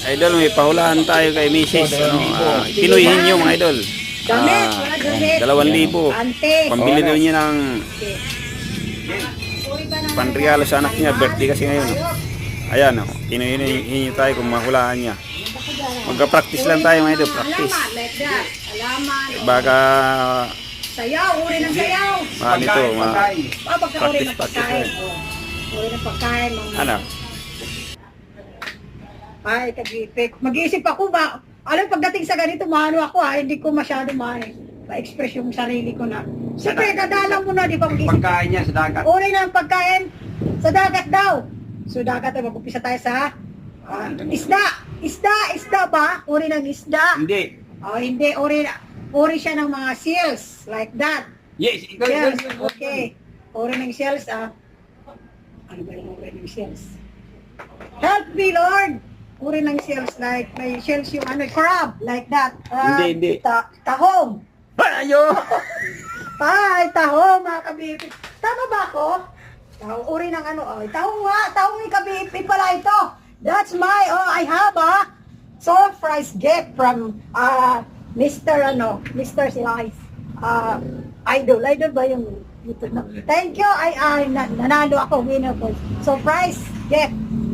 Idol, may pahulaan tayo kay Mrs. Pinuyin nyo mga idol. Damit, wala damit. 2,000. Ante. Pambili daw niya ng Uy ba naman panregalo sa anak niya. Birthday kasi ngayon. Ayan, pinuyin nyo tayo kung mahulaan niya. Magka-practice lang tayo mga idol. Practice. Alaman, like that. Alaman. Baka Sayaw, uri ng sayaw. nito, Pagka uri ng practice. pagkain. Uri ng pagkain. Ano? Ay, kagipit. Mag-iisip ako ba, alam pagdating sa ganito, mahalo ako hindi ko masyado ma-express yung sarili ko na. Siyempre, kadalang mo na, di ba mag-iisip? Pagkain niya sa dagat. Uri ng pagkain sa dagat daw. So, dagat, mag-upisa tayo sa isda ba? Uri ng isda. Hindi. Hindi, uri siya ng mga seals, like that. Yes, ikaw. Shells, okay. Uri ng shells, ano ba yung uri ng shells? Help me, Lord! Uri ng shells, like, may shells yung crab, like that. Hindi. Tahong. Ayo! Ay, tahong, mga kabibig. Tama ba ako? Uri ng tahong nga, tahong yung kabibig pala ito. That's my, I have a surprise gift from, Mr. Slice. Idol ba yung YouTube? Thank you, nanalo ako, winner po. Surprise gift.